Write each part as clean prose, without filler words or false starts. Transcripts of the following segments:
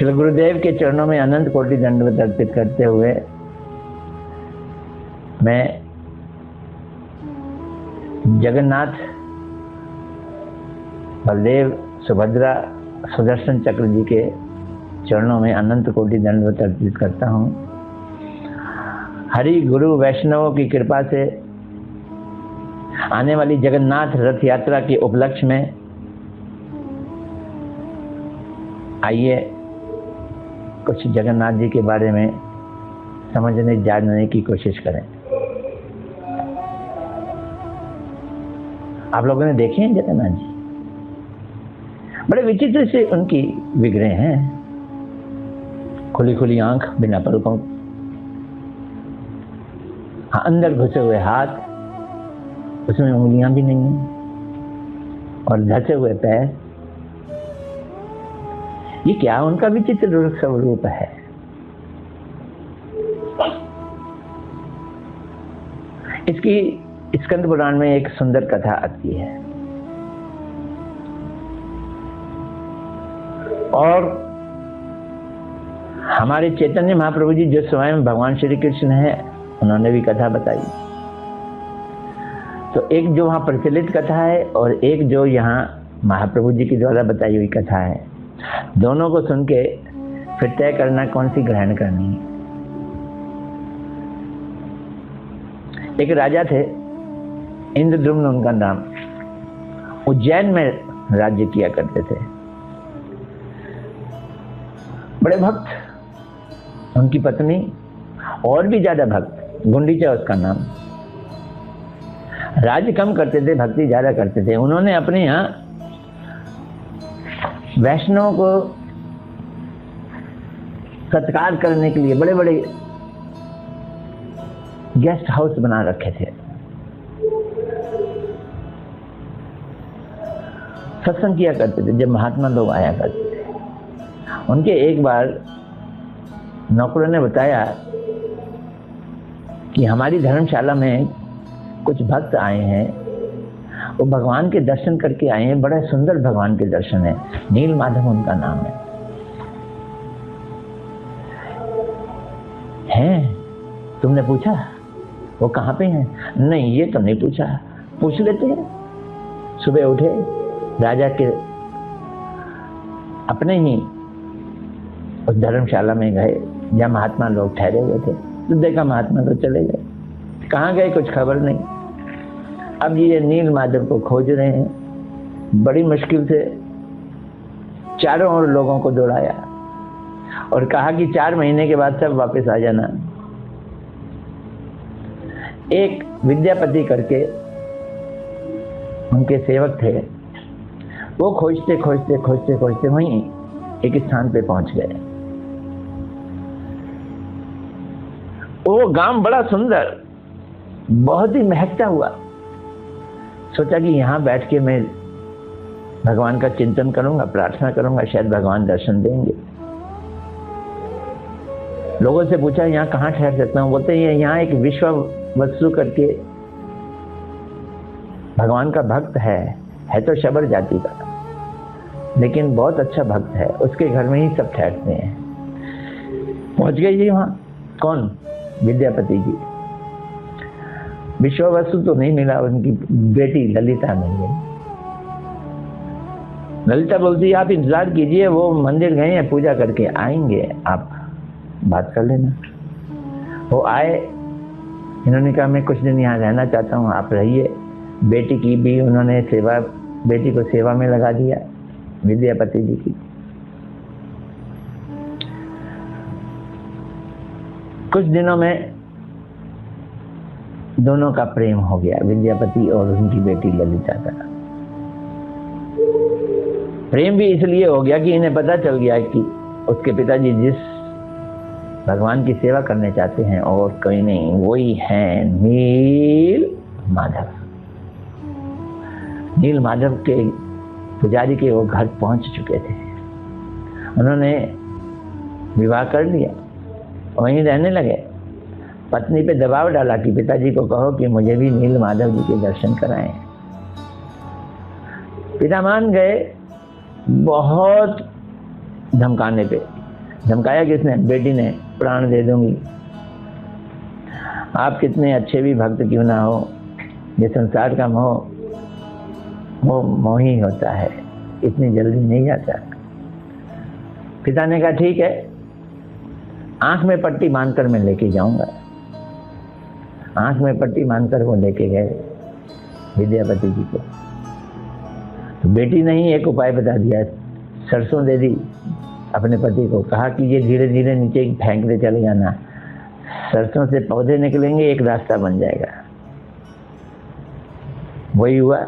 श्री गुरुदेव के चरणों में अनंत कोटि दंडवत अर्पित करते हुए मैं जगन्नाथ, बलदेव, सुभद्रा, सुदर्शन चक्र जी के चरणों में अनंत कोटि दंडवत अर्पित करता हूँ। हरि गुरु वैष्णवों की कृपा से आने वाली जगन्नाथ रथ यात्रा के उपलक्ष्य में आइए कुछ जगन्नाथ जी के बारे में समझने जानने की कोशिश करें। आप लोगों ने देखे हैं जगन्नाथ जी? बड़े विचित्र से उनकी विग्रह हैं। खुली खुली आंख, बिना पलकों, अंदर घुसे हुए हाथ, उसमें उंगलियां भी नहीं हैं, और धसे हुए पैर। ये क्या उनका विचित्र स्वरूप है। इसकी स्कंद पुराण में एक सुंदर कथा आती है, और हमारे चैतन्य महाप्रभु जी जो स्वयं भगवान श्री कृष्ण है, उन्होंने भी कथा बताई। तो एक जो वहां प्रचलित कथा है और एक जो यहाँ महाप्रभु जी के द्वारा बताई हुई कथा है, दोनों को सुन के फिर तय करना कौन सी ग्रहण करनी है। एक राजा थे, इंद्रद्युम्न उनका नाम, उज्जैन में राज्य किया करते थे। बड़े भक्त, उनकी पत्नी और भी ज्यादा भक्त, गुंडीचा उसका नाम। राज्य कम करते थे, भक्ति ज्यादा करते थे। उन्होंने अपने यहाँ वैष्णवों को सत्कार करने के लिए बड़े बड़े गेस्ट हाउस बना रखे थे। सत्संग किया करते थे जब महात्मा लोग आया करते थे। उनके एक बार नौकरों ने बताया कि हमारी धर्मशाला में कुछ भक्त आए हैं, वो भगवान के दर्शन करके आए हैं। बड़ा सुंदर भगवान के दर्शन है, नील माधव उनका नाम है। तुमने पूछा वो कहाँ पे हैं? नहीं, ये तो नहीं पूछा, पूछ लेते हैं। सुबह उठे, राजा के अपने ही उस धर्मशाला में गए जहाँ महात्मा लोग ठहरे हुए थे। तो देखा महात्मा तो चले गए, कहाँ गए कुछ खबर नहीं। अब ये नील माधव को खोज रहे हैं। बड़ी मुश्किल से चारों ओर लोगों को दौड़ाया और कहा कि 4 महीने के बाद सब वापस आ जाना। एक विद्यापति करके उनके सेवक थे, वो खोजते खोजते खोजते खोजते वहीं एक स्थान पे पहुंच गए। वो गांव बड़ा सुंदर, बहुत ही महकता हुआ। सोचा कि यहाँ बैठ के मैं भगवान का चिंतन करूंगा, प्रार्थना करूंगा, शायद भगवान दर्शन देंगे। लोगों से पूछा यहाँ कहाँ ठहर सकता हूँ? बोलते हैं यहाँ एक विश्व वत्सु करके भगवान का भक्त है तो शबर जाति का, लेकिन बहुत अच्छा भक्त है, उसके घर में ही सब ठहरते हैं। पहुंच गए जी वहाँ। कौन? विद्यापति जी। विश्व वस्तु तो नहीं मिला, उनकी बेटी ललिता मिल गई। ललिता बोलती आप इंतजार कीजिए, वो मंदिर गए हैं, पूजा करके आएंगे, आप बात कर लेना। वो आए, इन्होंने कहा मैं कुछ दिन यहाँ रहना चाहता हूँ, आप रहिए। बेटी की भी उन्होंने सेवा, बेटी को सेवा में लगा दिया विद्यापति जी की। कुछ दिनों में दोनों का प्रेम हो गया, विद्यापति और उनकी बेटी ललिता का। प्रेम भी इसलिए हो गया कि इन्हें पता चल गया कि उसके पिताजी जिस भगवान की सेवा करने चाहते हैं और कोई नहीं, वही है नील माधव। नील माधव के पुजारी के वो घर पहुंच चुके थे। उन्होंने विवाह कर लिया, वहीं रहने लगे। पत्नी पे दबाव डाला कि पिताजी को कहो कि मुझे भी नील माधव जी के दर्शन कराएं। पिता मान गए, बहुत धमकाने पे धमकाया किसने? बेटी ने, प्राण दे दूंगी। आप कितने अच्छे भी भक्त क्यों ना हो, ये संसार का मोह ही होता है, इतनी जल्दी नहीं जाता। पिता ने कहा ठीक है, आंख में पट्टी बांधकर मैं लेके जाऊंगा। आंख में पट्टी बांधकर वो लेके गए विद्यापति जी को। तो बेटी ने ही एक उपाय बता दिया, सरसों दे दी अपने पति को, कहा कि ये धीरे धीरे नीचे फेंकते चले जाना, सरसों से पौधे निकलेंगे, एक रास्ता बन जाएगा। वही हुआ।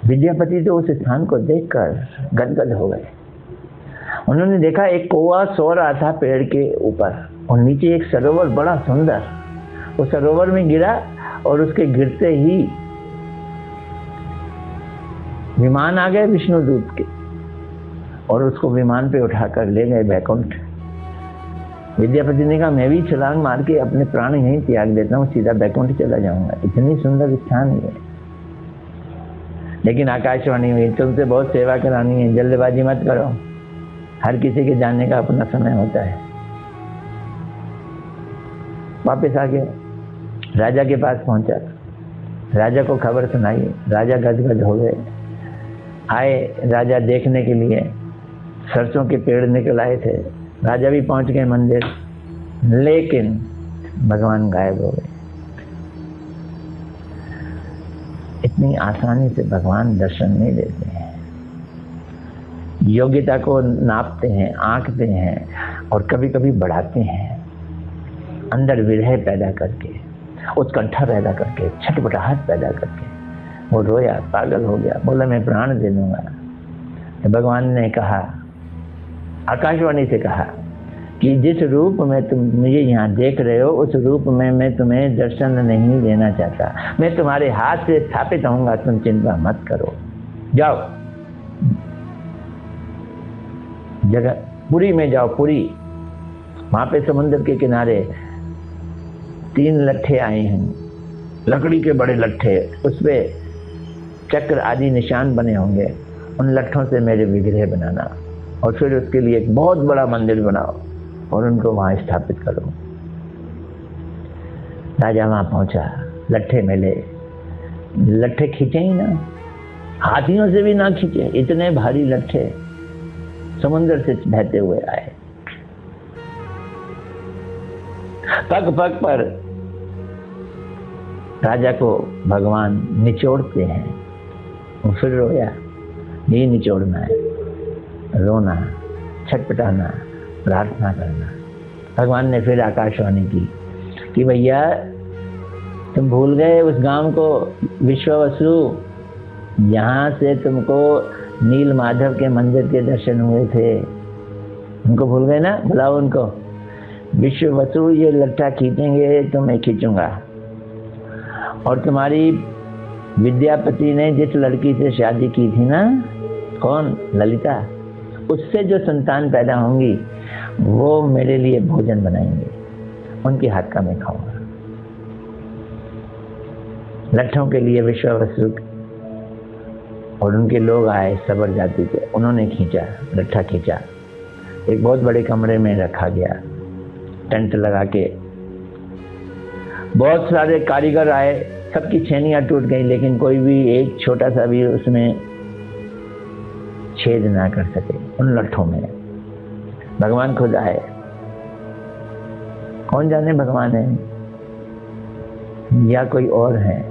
विद्यापति तो उस स्थान को देखकर गदगद हो गए। उन्होंने देखा एक कौवा सो रहा था पेड़ के ऊपर और नीचे एक सरोवर बड़ा सुंदर, वो सरोवर में गिरा और उसके गिरते ही विमान आ गए विष्णुदूत के और उसको विमान पे उठाकर ले गए बैकुंठ। विद्यापति ने कहा मैं भी छलांग मार के अपने प्राण यहीं त्याग देता हूँ, सीधा बैकुंठ चला जाऊंगा, इतनी सुंदर स्थान है। लेकिन आकाशवाणी हुई, तुमसे बहुत सेवा करानी है, जल्दबाजी मत करो, हर किसी के जाने का अपना समय होता है। वापस आ गया, राजा के पास पहुंचा, राजा को खबर सुनाई, राजा गदगद हो गए। आए राजा देखने के लिए, सरसों के पेड़ निकल आए थे, राजा भी पहुंच गए मंदिर, लेकिन भगवान गायब हो गए। इतनी आसानी से भगवान दर्शन नहीं देते हैं, योग्यता को नापते हैं, आंकते हैं और कभी कभी बढ़ाते हैं, अंदर विरह पैदा करके, उत्कंठा पैदा करके, छटपटाहट पैदा करके। वो रोया, पागल हो गया, बोला मैं प्राण दे दूंगा। तो भगवान ने कहा, आकाशवाणी से कहा कि जिस रूप में तुम मुझे यहाँ देख रहे हो, उस रूप में मैं तुम्हें दर्शन नहीं देना चाहता, मैं तुम्हारे हाथ से स्थापित होऊंगा, तुम चिंता मत करो, जाओ जगह पुरी में जाओ। पुरी, वहां पे समुद्र के किनारे 3 लट्ठे आए हैं, लकड़ी के बड़े लट्ठे, उसपे चक्र आदि निशान बने होंगे, उन लट्ठों से मेरे विग्रह बनाना और फिर उसके लिए एक बहुत बड़ा मंदिर बनाओ और उनको वहां स्थापित करो। राजा वहां पहुंचा, लट्ठे मिले, लट्ठे खींचे ही ना, हाथियों से भी ना खींचे, इतने भारी लट्ठे समुद्र से बहते हुए आए। पग पग पर राजा को भगवान निचोड़ते हैं, वो फिर रोया, यही निचोड़ना है, रोना, छटपटाना, प्रार्थना करना। भगवान ने फिर आकाशवाणी की कि भैया तुम भूल गए उस गांव को, विश्ववसु, यहाँ से तुमको नील माधव के मंदिर के दर्शन हुए थे, उनको भूल गए ना, बुलाओ उनको। विश्ववसु ये लट्ठा खींचेंगे तो मैं खींचूंगा, और तुम्हारी विद्यापति ने जिस लड़की से शादी की थी ना, कौन, ललिता, उससे जो संतान पैदा होंगी वो मेरे लिए भोजन बनाएंगे, उनके हाथ का मैं खाऊंगा। लट्ठों के लिए विश्ववसु और उनके लोग आए सबर जाति के, उन्होंने खींचा, लट्ठा खींचा, एक बहुत बड़े कमरे में रखा गया, टेंट लगा के। बहुत सारे कारीगर आए, सबकी छेनियां टूट गई, लेकिन कोई भी एक छोटा सा भी उसमें छेद ना कर सके उन लट्ठों में। भगवान खुद आए, कौन जाने भगवान है या कोई और है।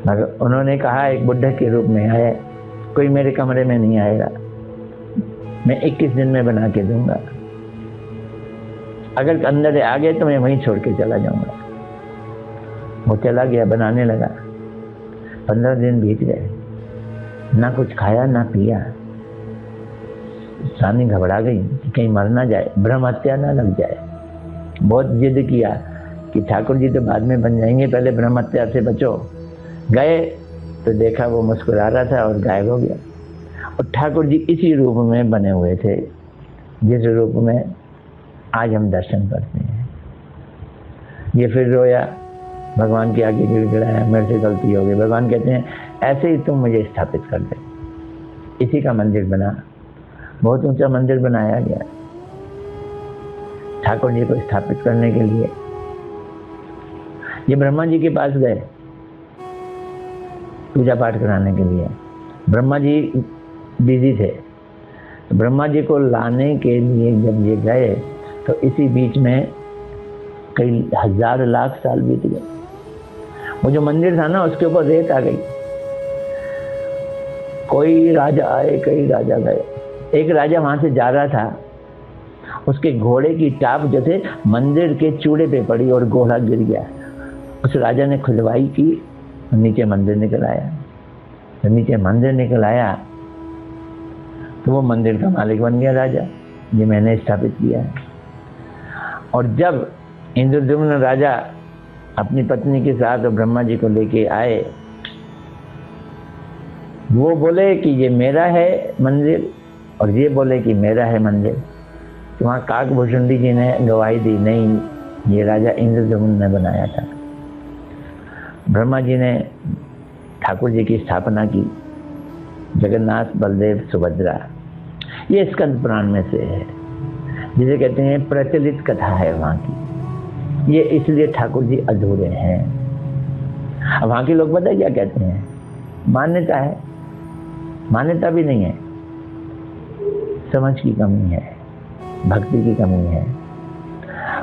उन्होंने कहा एक बुड्ढे के रूप में आए, कोई मेरे कमरे में नहीं आएगा, मैं 21 दिन में बना के दूंगा, अगर अंदर आ गए तो मैं वहीं छोड़ के चला जाऊंगा। वो चला गया, बनाने लगा। 15 दिन बीत गए, ना कुछ खाया ना पिया। स्वामी घबरा गई कि कहीं मर ना जाए, ब्रह्म हत्या ना लग जाए। बहुत जिद किया कि ठाकुर जी तो बाद में बन जाएंगे, पहले ब्रह्म हत्या से बचो। गए तो देखा वो मुस्कुरा रहा था और गायब हो गया। और ठाकुर जी इसी रूप में बने हुए थे जिस रूप में आज हम दर्शन करते हैं। ये फिर रोया, भगवान के आगे गिड़गिड़ाया, मेरे से गलती हो गई। भगवान कहते हैं ऐसे ही तुम मुझे स्थापित कर दे, इसी का मंदिर बना, बहुत ऊंचा मंदिर बनाया गया ठाकुर जी को स्थापित करने के लिए। ये ब्रह्मा जी के पास गए पूजा पाठ कराने के लिए। ब्रह्मा जी बिजी थे, तो ब्रह्मा जी को लाने के लिए जब ये गए तो इसी बीच में कई हजार लाख साल बीत गए। वो जो मंदिर था ना, उसके ऊपर रेत आ गई। कोई राजा आए, कई राजा गए। एक राजा वहां से जा रहा था, उसके घोड़े की टाप जो थे मंदिर के चूड़े पे पड़ी और घोड़ा गिर गया। उस राजा ने खुलवाई की, नीचे मंदिर निकल आया। तो नीचे मंदिर निकल आया तो वो मंदिर का मालिक बन गया राजा, ये मैंने स्थापित किया है। और जब इंद्रद्युम्न राजा अपनी पत्नी के साथ ब्रह्मा जी को लेके आए, वो बोले कि ये मेरा है मंदिर और ये बोले कि मेरा है मंदिर। तो वहाँ काकभूषुंडी जी ने गवाही दी, नहीं, ये राजा इंद्रद्युम्न ने बनाया था। ब्रह्मा जी ने ठाकुर जी की स्थापना की, जगन्नाथ, बलदेव, सुभद्रा। ये स्कंद पुराण में से है, जिसे कहते हैं प्रचलित कथा है वहाँ की। ये इसलिए ठाकुर जी अधूरे हैं। अब वहाँ के लोग पता है क्या कहते हैं? मान्यता है, मान्यता भी नहीं है, समझ की कमी है, भक्ति की कमी है।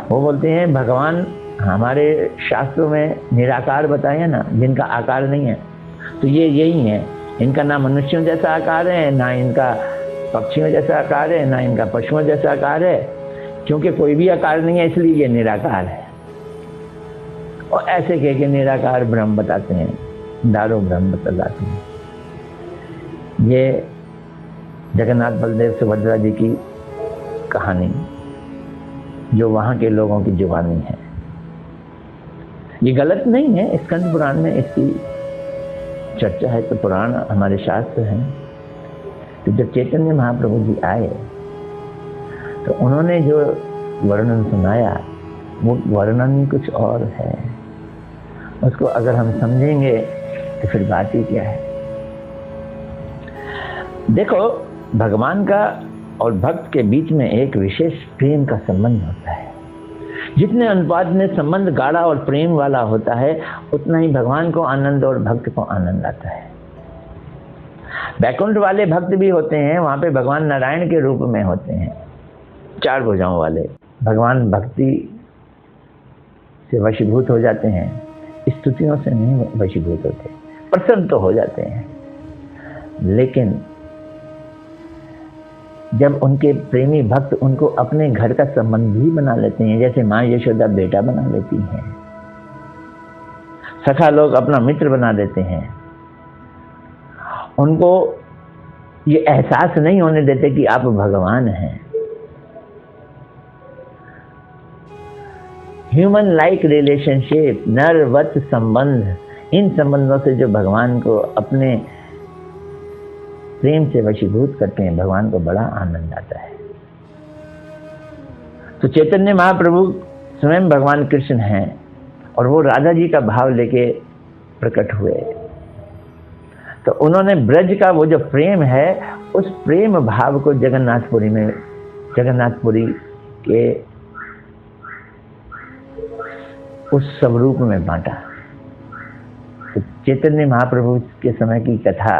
वो बोलते हैं भगवान हमारे शास्त्रों में निराकार बताए हैं ना, जिनका आकार नहीं है, तो ये यही है। इनका ना मनुष्यों जैसा आकार है, ना इनका पक्षियों जैसा आकार है, ना इनका पशुओं जैसा आकार है। क्योंकि कोई भी आकार नहीं है, इसलिए ये निराकार है। और ऐसे कह के निराकार ब्रह्म बताते हैं, दारो ब्रह्म बताते हैं। ये जगन्नाथ, बलदेव, सुभद्रा जी की कहानी जो वहाँ के लोगों की जुबानी है, ये गलत नहीं है। स्कंद पुराण में इसकी चर्चा है, तो पुराण हमारे शास्त्र हैं। तो जब चैतन्य महाप्रभु जी आए तो उन्होंने जो वर्णन सुनाया, वो वर्णन कुछ और है। उसको अगर हम समझेंगे तो फिर बात ही क्या है। देखो, भगवान का और भक्त के बीच में एक विशेष प्रेम का संबंध होता है। जितने अनुपात में संबंध गाढ़ा और प्रेम वाला होता है, उतना ही भगवान को आनंद और भक्त को आनंद आता है। बैकुंठ वाले भक्त भी होते हैं, वहां पे भगवान नारायण के रूप में होते हैं, 4 भुजाओं वाले। भगवान भक्ति से वशीभूत हो जाते हैं, स्तुतियों से नहीं वशीभूत होते, प्रसन्न तो हो जाते हैं। लेकिन जब उनके प्रेमी भक्त उनको अपने घर का संबंधी बना लेते हैं, जैसे माँ यशोदा बेटा बना लेती हैं, सखा लोग अपना मित्र बना देते हैं, उनको ये एहसास नहीं होने देते कि आप भगवान हैं। ह्यूमन लाइक रिलेशनशिप, नरवत संबंध, इन संबंधों से जो भगवान को अपने प्रेम से वशीभूत करते हैं, भगवान को बड़ा आनंद आता है। तो चैतन्य महाप्रभु स्वयं भगवान कृष्ण हैं और वो राधा जी का भाव लेके प्रकट हुए। तो उन्होंने ब्रज का वो जो प्रेम है, उस प्रेम भाव को जगन्नाथपुरी के उस स्वरूप में बांटा। तो चैतन्य महाप्रभु के समय की कथा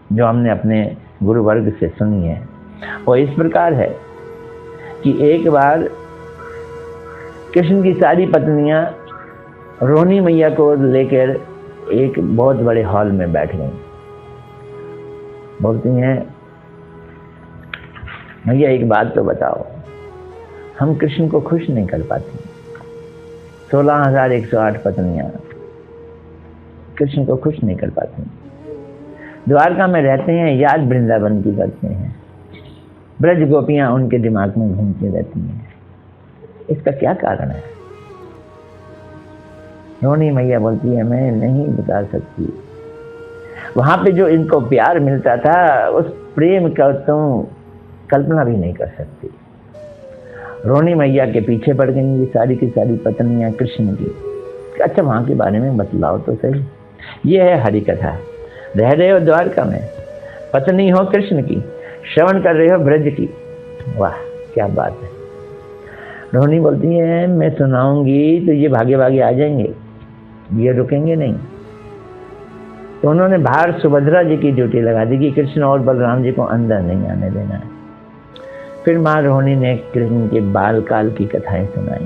जो हमने अपने गुरु वर्ग से सुनी है, वो इस प्रकार है कि एक बार कृष्ण की सारी पत्नियां रोहिणी मैया को लेकर एक बहुत बड़े हॉल में बैठ गई। बोलती हैं, मैया एक बात तो बताओ, हम कृष्ण को खुश नहीं कर पाती। 16,108 पत्नियां कृष्ण को खुश नहीं कर पाती। द्वारका में रहते हैं, याद वृंदावन की करते हैं, ब्रज गोपियां उनके दिमाग में घूमती रहती हैं। इसका क्या कारण है? रोहिणी मैया बोलती है, मैं नहीं बता सकती। वहां पे जो इनको प्यार मिलता था, उस प्रेम का तुम कल्पना भी नहीं कर सकती। रोहिणी मैया के पीछे पड़ गई ये सारी की सारी पत्नियां कृष्ण की। अच्छा, वहां के बारे में बतलाओ तो सही। ये है हरि कथा। रह रहे हो द्वारका में, पत्नी हो कृष्ण की, श्रवण कर रहे हो ब्रज की। वाह क्या बात है। रोहिणी बोलती है मैं सुनाऊंगी तो ये भागे भागे आ जाएंगे, ये रुकेंगे नहीं। तो उन्होंने बाहर सुभद्रा जी की ड्यूटी लगा दी कि कृष्ण और बलराम जी को अंदर नहीं आने देना है। फिर माँ रोहिणी ने कृष्ण के बाल काल की कथाएं सुनाई।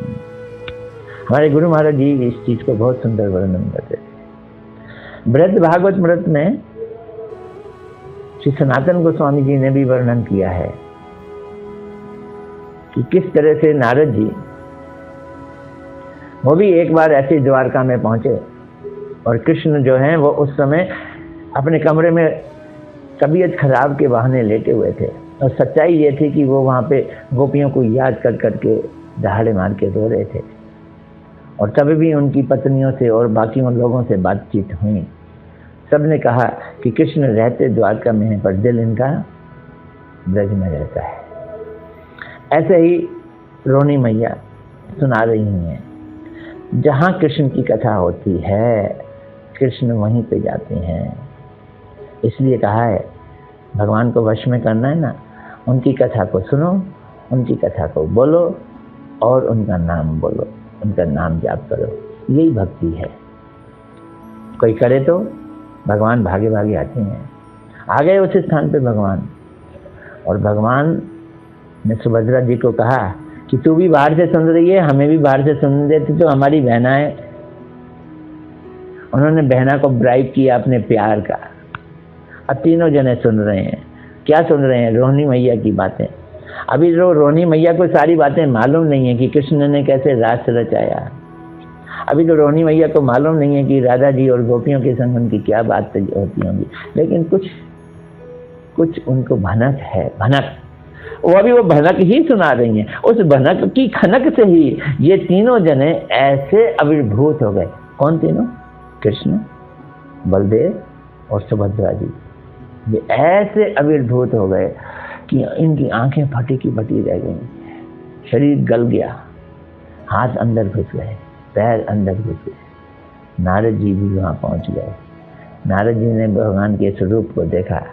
हमारे गुरु महाराज जी इस चीज को बहुत सुंदर वर्णन करते थे। बृहद भागवत मृत में श्री सनातन गोस्वामी जी ने भी वर्णन किया है कि किस तरह से नारद जी वो भी एक बार ऐसे द्वारका में पहुंचे और कृष्ण जो हैं वो उस समय अपने कमरे में तबीयत खराब के बहाने लेटे हुए थे। और सच्चाई ये थी कि वो वहाँ पे गोपियों को याद कर करके दहाड़े मार के रो रहे थे। और तभी भी उनकी पत्नियों से और बाकी उन लोगों से बातचीत हुई। सबने कहा कि कृष्ण रहते द्वारका में है पर दिल इनका ब्रज में रहता है। ऐसे ही रोहिणी मैया सुना रही हैं, जहाँ कृष्ण की कथा होती है कृष्ण वहीं पे जाते हैं। इसलिए कहा है भगवान को वश में करना है ना, उनकी कथा को सुनो, उनकी कथा को बोलो और उनका नाम बोलो, उनका नाम जाप करो। यही भक्ति है। कोई करे तो भगवान भागे भागे आते हैं। आ गए उस स्थान पे भगवान, और भगवान ने सुभद्रा जी को कहा कि तू भी बाहर से सुन रही है, हमें भी बाहर से सुन देती तो हमारी बहना है। उन्होंने बहना को ब्राइब किया अपने प्यार का। अब तीनों जने सुन रहे हैं। क्या सुन रहे हैं? रोहिणी मैया की बातें। अभी जो रोहिणी मैया को सारी बातें मालूम नहीं है कि कृष्ण ने कैसे रास रचाया। अभी तो रोहिणी मैया को मालूम नहीं है कि राधा जी और गोपियों के संग उनकी क्या बात होती होंगी, लेकिन कुछ उनको भनक है, भनक। वो अभी वो भनक ही सुना रही हैं। उस भनक की खनक से ही ये तीनों जने ऐसे आविर्भूत हो गए। कौन तीनों? कृष्ण, बलदेव और सुभद्रा जी। ये ऐसे आविर्भूत हो गए कि इनकी आंखें फटी की फटी रह गई, शरीर गल गया, हाथ अंदर घुस गए, पैर अंदर घुस गए। नारद जी भी वहां पहुंच गए। नारद जी ने भगवान के स्वरूप को देखा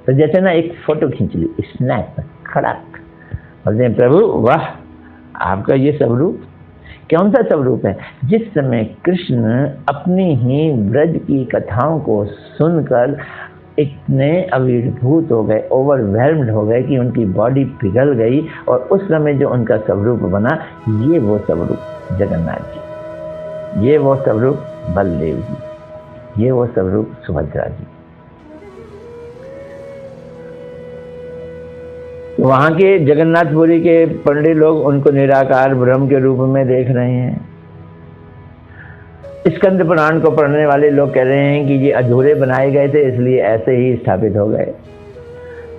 तो जैसे ना एक फोटो खींच ली, स्नैप, खड़ाक। बोलते हैं प्रभु वाह, आपका ये स्वरूप कौन सा स्वरूप है? जिस समय कृष्ण अपनी ही ब्रज की कथाओं को सुनकर इतने आविर्भूत हो गए, ओवरवेल्म्ड हो गए कि उनकी बॉडी पिघल गई, और उस समय जो उनका स्वरूप बना, ये वो स्वरूप जगन्नाथ जी, ये वो स्वरूप बलदेव जी, ये वो स्वरूप सुभद्रा जी। वहाँ के जगन्नाथपुरी के पंडित लोग उनको निराकार ब्रह्म के रूप में देख रहे हैं। स्कंद पुराण को पढ़ने वाले लोग कह रहे हैं कि ये अधूरे बनाए गए थे इसलिए ऐसे ही स्थापित हो गए।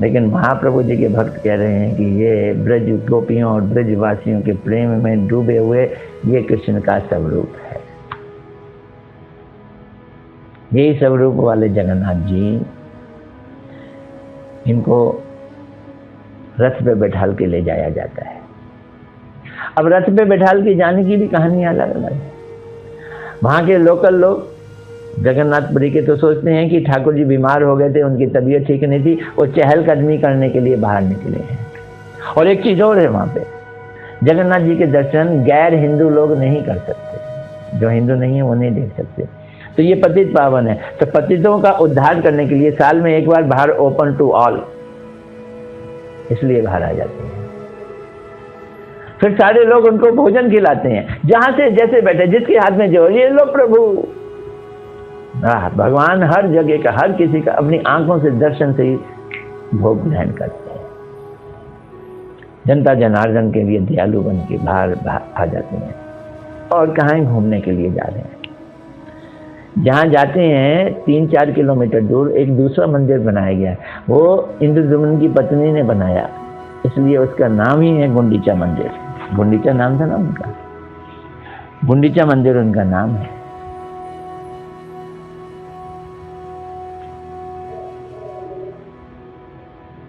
लेकिन महाप्रभु जी के भक्त कह रहे हैं कि ये ब्रज गोपियों और ब्रजवासियों के प्रेम में डूबे हुए ये कृष्ण का स्वरूप है। यही स्वरूप वाले जगन्नाथ जी, इनको रथ पे बैठाल के ले जाया जाता है। अब रथ पे बैठाल के जाने की भी कहानी अलग अलग है। वहाँ के लोकल लोग जगन्नाथपुरी के तो सोचते हैं कि ठाकुर जी बीमार हो गए थे, उनकी तबीयत ठीक नहीं थी, वो चहलकदमी करने के लिए बाहर निकले हैं। और एक चीज और है, वहाँ पे जगन्नाथ जी के दर्शन गैर हिंदू लोग नहीं कर सकते, जो हिंदू नहीं है वो नहीं देख सकते। तो ये पतित पावन है, तो पतितों का उद्धार करने के लिए साल में एक बार बाहर ओपन टू ऑल, इसलिए बाहर आ जाते हैं। फिर सारे लोग उनको भोजन खिलाते हैं, जहां से जैसे बैठे, जिसके हाथ में जो, ये लो प्रभु। भगवान हर जगह का, हर किसी का अपनी आंखों से दर्शन से ही भोग ग्रहण करते हैं। जनता जनार्दन के लिए दयालु बन के बाहर आ जाते हैं। और कहाँ घूमने के लिए जा रहे हैं? जहाँ जाते हैं 3-4 किलोमीटर दूर एक दूसरा मंदिर बनाया गया है। वो इंद्रद्युम्न की पत्नी ने बनाया, इसलिए उसका नाम ही है गुंडीचा मंदिर। गुंडीचा नाम था ना उनका, गुंडीचा मंदिर उनका नाम है।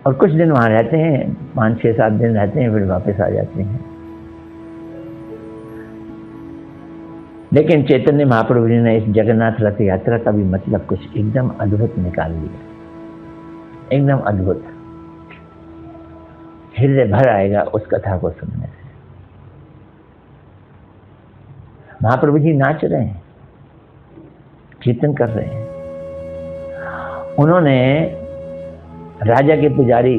और कुछ दिन वहां रहते हैं, 5-6-7 दिन रहते हैं, फिर वापस आ जाते हैं। लेकिन चैतन्य महाप्रभु जी ने इस जगन्नाथ रथ यात्रा का भी मतलब कुछ एकदम अद्भुत निकाल लिया। एकदम अद्भुत, हृदय भर आएगा उस कथा को सुनने से। महाप्रभु जी नाच रहे हैं, कीर्तन कर रहे हैं। उन्होंने राजा के पुजारी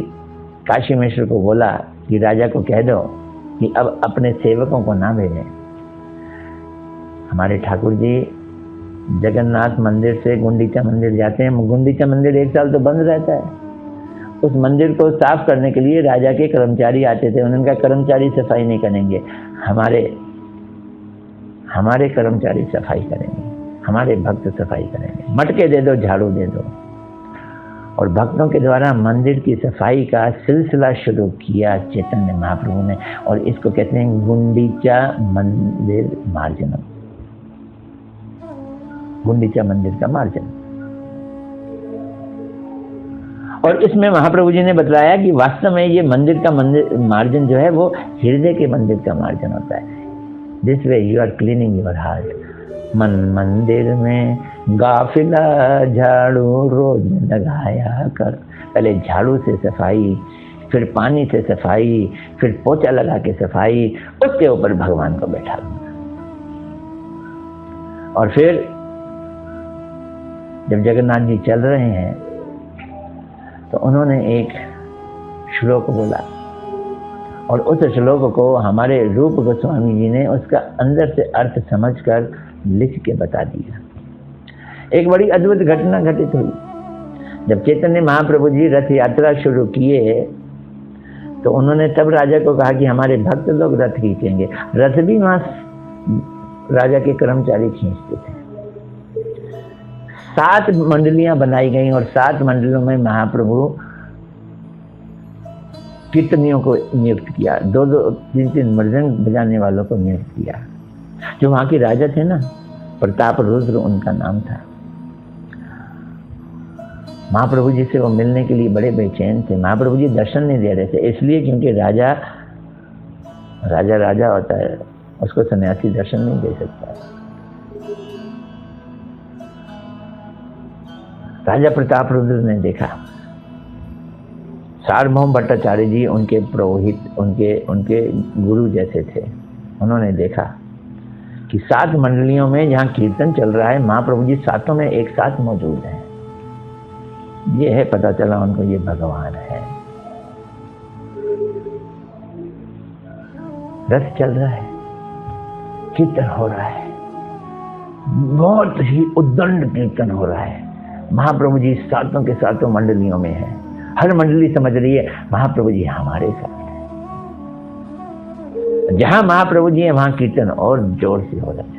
काशी मिश्र को बोला कि राजा को कह दो कि अब अपने सेवकों को ना भेजें। हमारे ठाकुर जी जगन्नाथ मंदिर से गुंडीचा मंदिर जाते हैं। गुंडीचा मंदिर 1 साल तो बंद रहता है। उस मंदिर को साफ करने के लिए राजा के कर्मचारी आते थे। उन्होंने कहा कर्मचारी सफाई नहीं करेंगे, हमारे कर्मचारी सफाई करेंगे, हमारे भक्त सफाई करेंगे। मटके दे दो, झाड़ू दे दो। और भक्तों के द्वारा मंदिर की सफाई का सिलसिला शुरू किया चैतन्य महाप्रभु ने, और इसको कहते हैं गुंडीचा मंदिर मार्जनम, गुंडीचा मंदिर का मार्जन। और इसमें महाप्रभु जी ने बताया कि वास्तव में ये मंदिर का मार्जन जो है वो हृदय के मंदिर का मार्जन होता है। This way you are cleaning your heart. मन मंदिर में गाफिला झाड़ू रोज लगाया कर। पहले झाड़ू से सफाई, फिर पानी से सफाई, फिर पोछा लगा के सफाई, उसके ऊपर भगवान को बैठा देना। और फिर जब जगन्नाथ जी चल रहे हैं तो उन्होंने एक श्लोक बोला, और उस श्लोक को हमारे रूप गोस्वामी जी ने उसका अंदर से अर्थ समझकर लिख के बता दिया। एक बड़ी अद्भुत घटना घटित हुई। जब चैतन्य महाप्रभु जी रथ यात्रा शुरू किए तो उन्होंने तब राजा को कहा कि हमारे भक्त लोग रथ खींचेंगे। रथ भी वहां राजा के कर्मचारी खींचते थे। 7 मंडलियां बनाई गई और 7 मंडलियों में महाप्रभु कीर्तनियों को नियुक्त किया। 2-2, 3-3 मृदंग बजाने वालों को नियुक्त किया। जो वहां के राजा थे ना, प्रताप रुद्र उनका नाम था। महाप्रभु जी से वो मिलने के लिए बड़े बेचैन थे। महाप्रभु जी दर्शन नहीं दे रहे थे, इसलिए क्योंकि राजा होता है, उसको सन्यासी दर्शन नहीं दे सकता। राजा प्रताप रुद्र ने देखा। सार्वभौम भट्टाचार्य जी उनके पुरोहित, उनके गुरु जैसे थे। उन्होंने देखा कि 7 मंडलियों में जहां कीर्तन चल रहा है, महाप्रभु जी 7 में एक साथ मौजूद हैं। ये है, पता चला उनको ये भगवान है। रस चल रहा है, कीर्तन हो रहा है, बहुत ही उद्दंड कीर्तन हो रहा है। महाप्रभु जी 7 के 7 मंडलियों में है। हर मंडली समझ रही है महाप्रभु जी हमारे साथ है। जहां महाप्रभु जी है वहां कीर्तन और जोर से हो रहा है।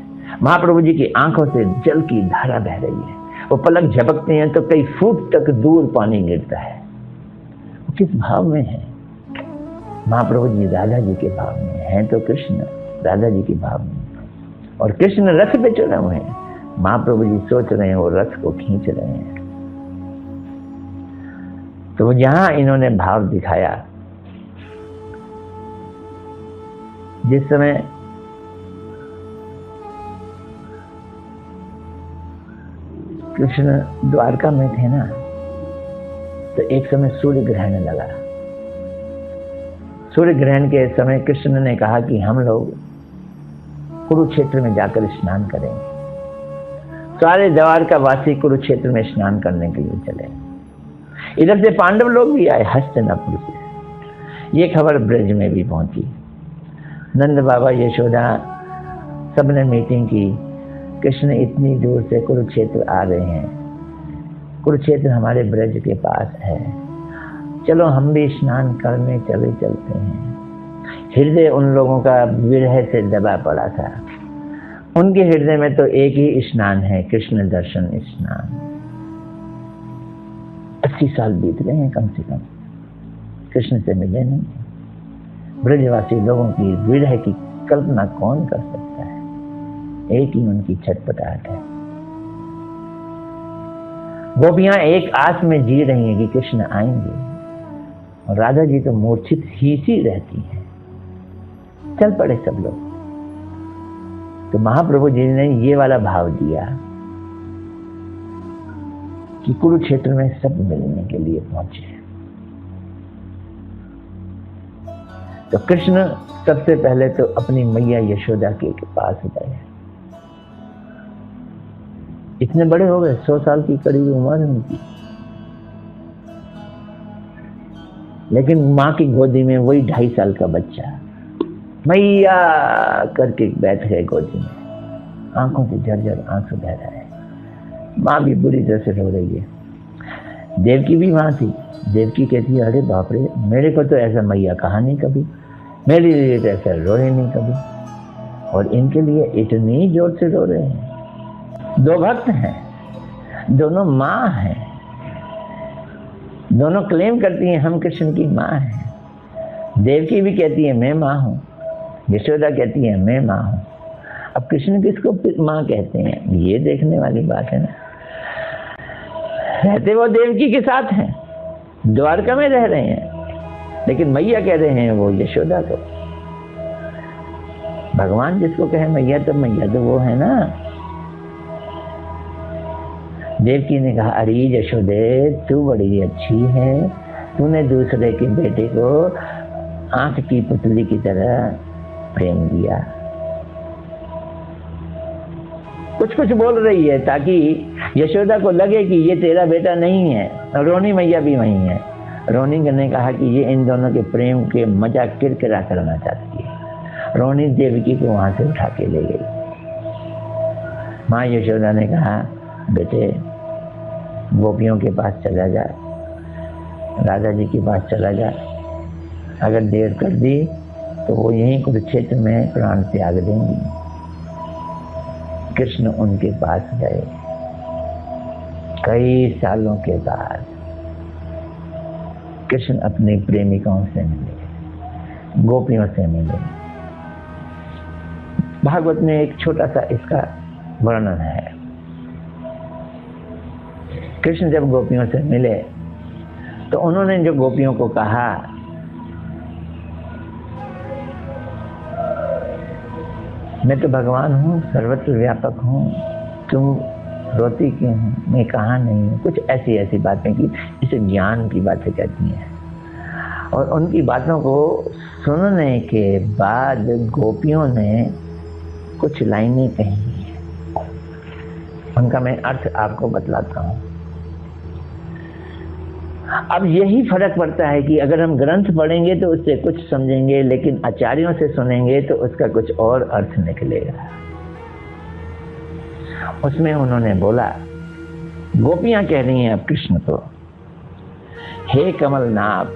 महाप्रभु जी की आंखों से जल की धारा बह रही है। वो पलक झपकते हैं तो कई फुट तक दूर पानी गिरता है। वो किस भाव में है? महाप्रभु जी राधा जी के भाव में हैं। तो कृष्ण राधा जी के भाव में, और कृष्ण रथ पे चढ़े हुए हैं। महाप्रभु जी सोच रहे हैं, वो रथ को खींच रहे हैं। तो जहां इन्होंने भाव दिखाया, जिस समय कृष्ण द्वारका में थे ना, तो एक समय सूर्य ग्रहण लगा। सूर्य ग्रहण के समय कृष्ण ने कहा कि हम लोग कुरुक्षेत्र में जाकर स्नान करेंगे। सारे द्वारका वासी कुरुक्षेत्र में स्नान करने के लिए चले। इधर से पांडव लोग भी आए हस्तिनापुर से। ये खबर ब्रज में भी पहुंची। नंद बाबा, यशोदा, सबने मीटिंग की। कृष्ण इतनी दूर से कुरुक्षेत्र आ रहे हैं, कुरुक्षेत्र हमारे ब्रज के पास है, चलो हम भी स्नान करने चलते हैं। हृदय उन लोगों का विरह से दबा पड़ा था। उनके हृदय में तो एक ही स्नान है, कृष्ण दर्शन स्नान। 80 साल बीत गए हैं कम से कम, कृष्ण से मिले नहीं। ब्रजवासी लोगों की विरह की कल्पना कौन कर सकता है? एक ही उनकी छटपटाहट है। गोपियां एक आस में जी रही हैं कि कृष्ण आएंगे, और राधा जी तो मूर्छित ही सी रहती हैं। चल पड़े सब लोग। तो महाप्रभु जी ने ये वाला भाव दिया कि कुरुक्षेत्र में सब मिलने के लिए पहुंचे। तो कृष्ण सबसे पहले तो अपनी मैया यशोदा के पास गए। इतने बड़े हो गए, 100 साल की करीब उम्र है उनकी, लेकिन माँ की गोदी में वही 2.5 साल का बच्चा मैया करके बैठ गए गोदी में, आंखों से झरझर आंसू बह रहा है। माँ भी बुरी तरह से रो रही है। देवकी भी वहां थी। देवकी कहती है, अरे बाप रे, मेरे को तो ऐसा मैया कहा नहीं कभी, मेरे लिए तो ऐसा रोए नहीं कभी, और इनके लिए इतनी जोर से रो रहे हैं। 2 भक्त हैं, दोनों माँ हैं, दोनों क्लेम करती हैं हम कृष्ण की माँ हैं। देवकी भी कहती है मैं माँ हूँ, यशोदा कहती है मैं माँ हूँ। अब कृष्ण किसको माँ कहते हैं, ये देखने वाली बात है ना। रहते वो देवकी के साथ हैं, द्वारका में रह रहे हैं, लेकिन मैया कह रहे हैं वो यशोदा को। भगवान जिसको कहे मैया तो वो है ना। देवकी ने कहा, अरे यशोदे तू बड़ी अच्छी है, तूने दूसरे के बेटे को आंख की पुतली की तरह प्रेम दिया। कुछ कुछ बोल रही है ताकि यशोदा को लगे कि ये तेरा बेटा नहीं है। रोनी मैया भी वही है। रोनी ने कहा कि ये इन दोनों के प्रेम के मजाक किरकिरा करना चाहती है। रोनी देवकी को वहां से उठा के ले गई। माँ यशोदा ने कहा, बेटे गोपियों के पास चला जा, राजा जी के पास चला जा, अगर देर कर दी तो वो यहीं कुरुक्षेत्र में प्राण त्याग देंगी। कृष्ण उनके पास गए। कई सालों के बाद कृष्ण अपनी प्रेमिकाओं से मिले, गोपियों से मिले। भागवत में एक छोटा सा इसका वर्णन है। कृष्ण जब गोपियों से मिले तो उन्होंने जो गोपियों को कहा, मैं तो भगवान हूँ, सर्वत्र व्यापक हूँ, तुम रोती क्यों हो, मैं कहाँ नहीं हूँ, कुछ ऐसी ऐसी बातें की, इसे ज्ञान की बातें कहती हैं। और उनकी बातों को सुनने के बाद गोपियों ने कुछ लाइनें कही, उनका मैं अर्थ आपको बतलाता हूँ। अब यही फर्क पड़ता है कि अगर हम ग्रंथ पढ़ेंगे तो उससे कुछ समझेंगे, लेकिन आचार्यों से सुनेंगे तो उसका कुछ और अर्थ निकलेगा। उसमें उन्होंने बोला, गोपियां कह रही हैं अब कृष्ण को, हे कमलनाथ,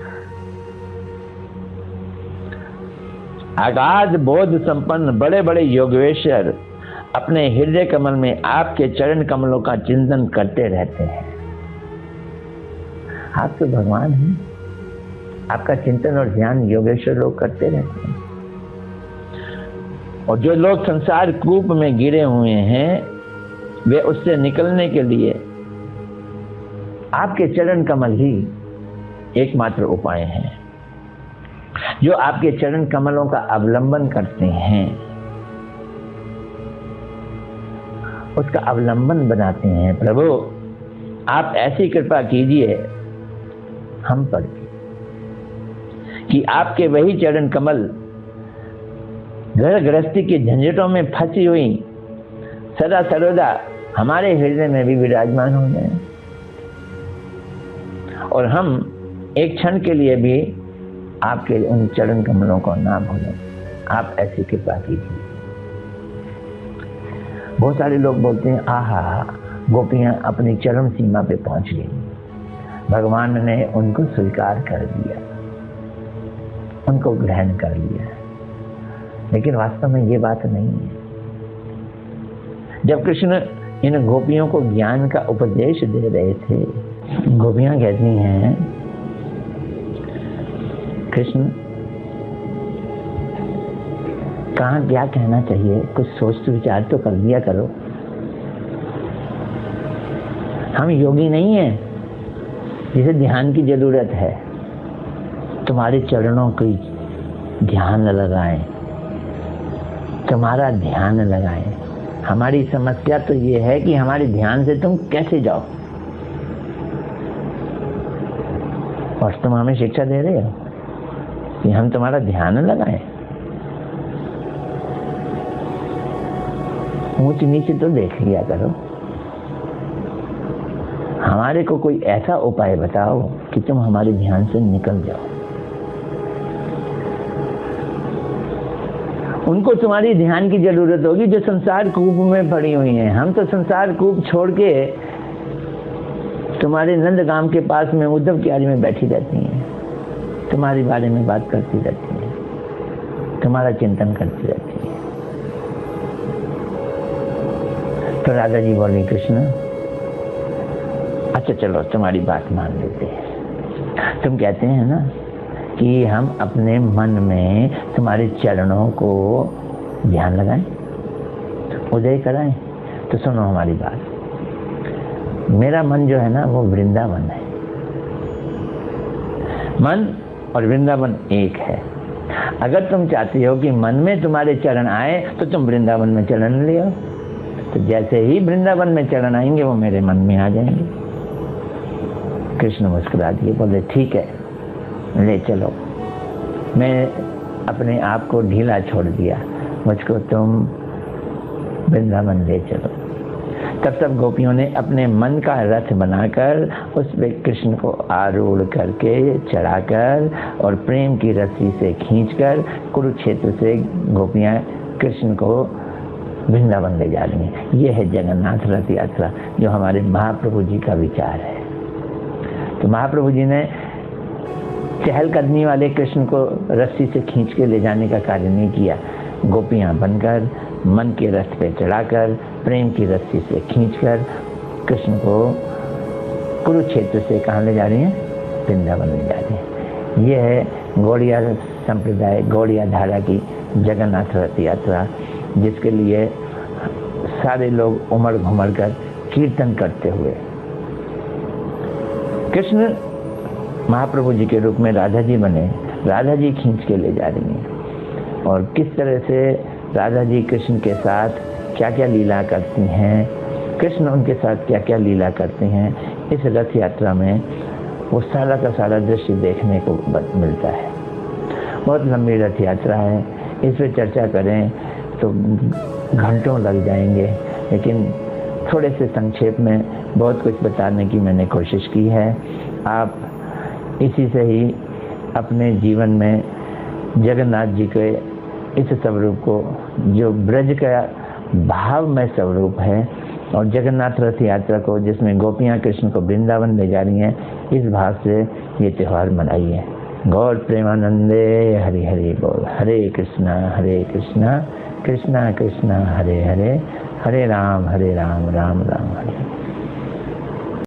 आगाध बोध संपन्न बड़े बड़े योगेश्वर अपने हृदय कमल में आपके चरण कमलों का चिंतन करते रहते हैं। आप तो भगवान हैं, आपका चिंतन और ध्यान योगेश्वर लोग करते रहते हैं। और जो लोग संसार कूप में गिरे हुए हैं, वे उससे निकलने के लिए आपके चरण कमल ही एकमात्र उपाय हैं। जो आपके चरण कमलों का अवलंबन करते हैं, उसका अवलंबन बनाते हैं। प्रभु आप ऐसी कृपा कीजिए हम पर कि आपके वही चरण कमल घर गृहस्थी की झंझटों में फंसी हुई सदा सर्वदा हमारे हृदय में भी विराजमान हो जाए, और हम एक क्षण के लिए भी आपके उन चरण कमलों को ना भूलें। आप ऐसी कृपा कीजिए। बहुत सारे लोग बोलते हैं, आहा गोपियां अपनी चरम सीमा पे पहुंच गई, भगवान ने उनको स्वीकार कर लिया, उनको ग्रहण कर लिया। लेकिन वास्तव में ये बात नहीं है। जब कृष्ण इन गोपियों को ज्ञान का उपदेश दे रहे थे, गोपियां कहती हैं, कृष्ण कहाँ क्या कहना चाहिए, कुछ सोच विचार तो कर लिया करो। हम योगी नहीं हैं जिसे ध्यान की जरूरत है। तुम्हारे चरणों की ध्यान लगाएं, तुम्हारा ध्यान लगाएं। हमारी समस्या तो ये है कि हमारे ध्यान से तुम कैसे जाओ। और तुम हमें शिक्षा दे रहे हो कि हम तुम्हारा ध्यान लगाएं। ऊंच नीचे तो देख लिया करो, हमारे को कोई ऐसा उपाय बताओ कि तुम हमारे ध्यान से निकल जाओ। उनको तुम्हारी ध्यान की जरूरत होगी जो संसार कूप में पड़ी हुई हैं। हम तो संसार कूप छोड़ के तुम्हारे नंदगाम के पास में उद्धव कियारी में बैठी रहती हैं, तुम्हारे बारे में बात करती रहती हैं, तुम्हारा चिंतन करती रहती हैं। तो राधा जी बोली कृष्ण अच्छा चलो तुम्हारी बात मान लेते हैं। तुम कहते हैं ना कि हम अपने मन में तुम्हारे चरणों को ध्यान लगाएं, उदय कराएं। तो सुनो हमारी बात, मेरा मन जो है ना वो वृंदावन है। मन और वृंदावन एक है। अगर तुम चाहती हो कि मन में तुम्हारे चरण आए तो तुम वृंदावन में चरण ले आओ। तो जैसे ही वृंदावन में चरण आएंगे वो मेरे मन में आ जाएंगे। कृष्ण मुस्कुरा दिए, बोले ठीक है ले चलो। मैं अपने आप को ढीला छोड़ दिया, मुझको तुम वृंदावन ले चलो। तब सब गोपियों ने अपने मन का रथ बनाकर उस पे कृष्ण को आरूढ़ करके चढ़ाकर और प्रेम की रस्सी से खींचकर कुरुक्षेत्र से गोपियां कृष्ण को वृंदावन ले जा रही हैं। ये है जगन्नाथ रथ यात्रा जो हमारे महाप्रभु जी का विचार है। तो महाप्रभु जी ने चहलकदमी वाले कृष्ण को रस्सी से खींच के ले जाने का कार्य नहीं किया। गोपियां बनकर मन के रथ पे चढ़ाकर प्रेम की रस्सी से खींचकर कृष्ण को कुरुक्षेत्र से कहाँ ले जा रही हैं? वृंदावन ले जा रही हैं। ये है गौड़िया संप्रदाय, गौड़िया धारा की जगन्नाथ रथ यात्रा, जिसके लिए सारे लोग उमड़ घुमड़ कर कीर्तन करते हुए कृष्ण महाप्रभु जी के रूप में राधा जी बने, राधा जी खींच के ले जा रही हैं। और किस तरह से राधा जी कृष्ण के साथ क्या क्या लीला करती हैं, कृष्ण उनके साथ क्या क्या लीला करते हैं, इस रथ यात्रा में वो सारा का सारा दृश्य देखने को मिलता है। बहुत लंबी रथ यात्रा है, इस पर चर्चा करें तो घंटों लग जाएंगे, लेकिन थोड़े से संक्षेप में बहुत कुछ बताने की मैंने कोशिश की है। आप इसी से ही अपने जीवन में जगन्नाथ जी के इस स्वरूप को, जो ब्रज का भावमय स्वरूप है, और जगन्नाथ रथ यात्रा को जिसमें गोपियां कृष्ण को वृंदावन ले जा रही हैं, इस भाव से ये त्यौहार मनाइए। गौर प्रेमानंदे हरि हरि बोल। हरे कृष्णा कृष्णा कृष्णा हरे हरे, हरे राम राम राम हरे।